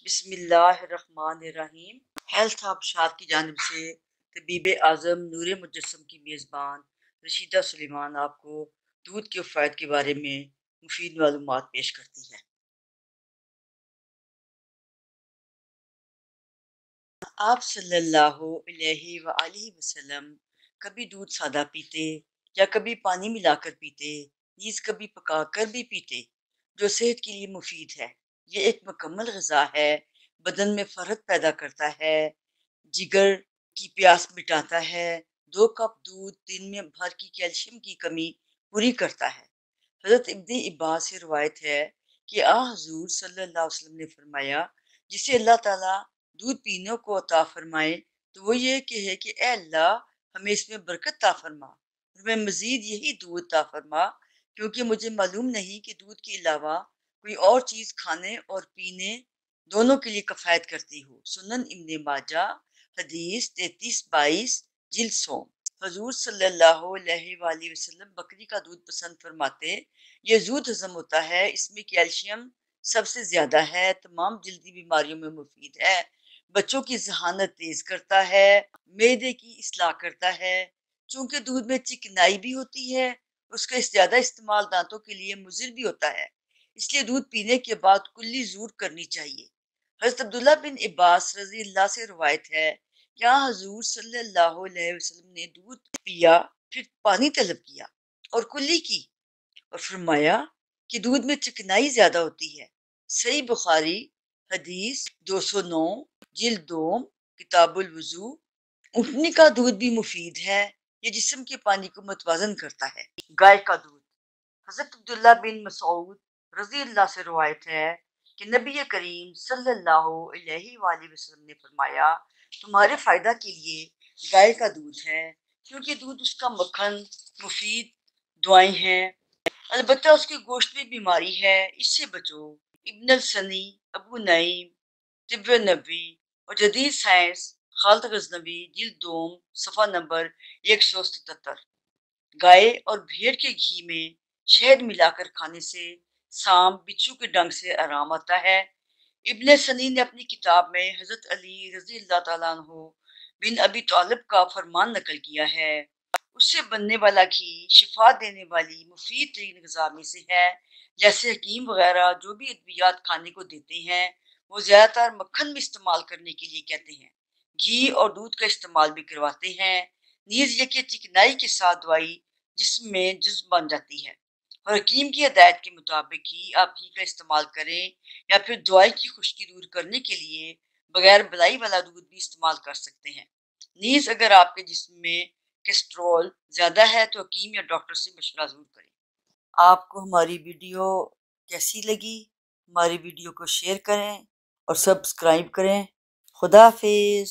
بسم اللہ الرحمن الرحیم۔ ہیلتھ آبشاد کی جانب سے طبیب اعظم نور مجسم کی میزبان رشیدہ سلیمان آپ کو دودھ کے فوائد کے بارے میں مفید معلومات پیش کرتی ہے۔ آپ صلی اللہ علیہ وآلہ وسلم کبھی دودھ سادہ پیتے یا کبھی پانی ملا کر پیتے، نیز کبھی پکا کر بھی پیتے، جو صحت کے لیے مفید ہے۔ یہ ایک مکمل غذا ہے، بدن میں فرحت پیدا کرتا ہے، جگر کی پیاس مٹاتا ہے۔ 2 کپ دودھ دن میں بھر کی کیلشیم کی کمی پوری کرتا ہے۔ حضرت ابن عباس سے روایت ہے کہ حضور صلی اللہ علیہ وسلم نے فرمایا، جسے اللہ تعالیٰ دودھ پینے کو عطا فرمائے تو وہ یہ کہے کہ اے اللہ ہمیں اس میں برکت عطا فرما، ہمیں مزید یہی دودھ عطا فرما، کیونکہ مجھے معلوم نہیں کہ دودھ کے علاوہ کوئی اور چیز کھانے اور پینے دونوں کے لیے کفایت کرتی ہو۔ سنن ابن ماجہ حدیث 3322 جلد سوم۔ حضور صلی اللہ علیہ وآلہ وسلم بکری کا دودھ پسند فرماتے۔ یہ زود ہضم ہوتا ہے، اس میں کیلشیم سب سے زیادہ ہے، تمام جلدی بیماریوں میں مفید ہے، بچوں کی ذہانت تیز کرتا ہے، معدے کی اصلاح کرتا ہے۔ چونکہ دودھ میں چکنائی بھی ہوتی ہے، اس کا زیادہ استعمال دانتوں کے لیے مضر بھی ہوتا ہے، اس لیے دودھ پینے کے بعد کلی زور کرنی چاہیے۔ حضرت عبداللہ بن عباس رضی اللہ سے روایت ہے کہ حضور صلی اللہ علیہ وسلم نے دودھ پیا، پھر پانی طلب کیا اور کلی کی، اور فرمایا کہ دودھ میں چکنائی زیادہ ہوتی ہے۔ صحیح بخاری حدیث 209 جلد دوم کتاب الوضو۔ اونٹنی کا دودھ بھی مفید ہے، یہ جسم کے پانی کو متوازن کرتا ہے۔ گائے کا دودھ۔ حضرت عبداللہ بن مسعود رضی اللہ سے روایت ہے کہ نبی کریم صلی اللہ علیہ وآلہ وسلم نے فرمایا، تمہارے فائدہ کے لیے گائے کا دودھ ہے، کیونکہ دودھ اس کا مکھن مفید دعائیں ہیں، البتہ اس کے گوشت میں بیماری ہے، اس سے بچو۔ ابن السنی، ابو نعیم، طب نبوی اور جدید سائنس، خالد غزنوی جلد دوم صفحہ نمبر 177۔ گائے اور بھیڑ کے گھی میں شہد ملا کر کھانے سے سانپ بچھو کے ڈنگ سے آرام آتا ہے۔ ابن سنی نے اپنی کتاب میں حضرت علی رضی اللہ تعالیٰ عنہ بن ابی طالب کا فرمان نقل کیا ہے، اس سے بننے والا گھی شفا دینے والی مفید ترین غذا میں سے ہے۔ جیسے حکیم وغیرہ جو بھی ادویات کھانے کو دیتے ہیں، وہ زیادہ تر مکھن میں استعمال کرنے کے لیے کہتے ہیں، گھی اور دودھ کا استعمال بھی کرواتے ہیں، نیز یہ کہ چکنائی کے ساتھ دوائی جسم میں جذب بن جاتی ہے، اور حکیم کی ہدایت کے مطابق ہی آپ گھی کا استعمال کریں، یا پھر دوائی کی خشکی دور کرنے کے لیے بغیر بلائی والا دودھ بھی استعمال کر سکتے ہیں۔ نیز اگر آپ کے جسم میں کیسٹرول زیادہ ہے تو حکیم یا ڈاکٹر سے مشورہ ضرور کریں۔ آپ کو ہماری ویڈیو کیسی لگی؟ ہماری ویڈیو کو شیئر کریں اور سبسکرائب کریں۔ خدا حافظ۔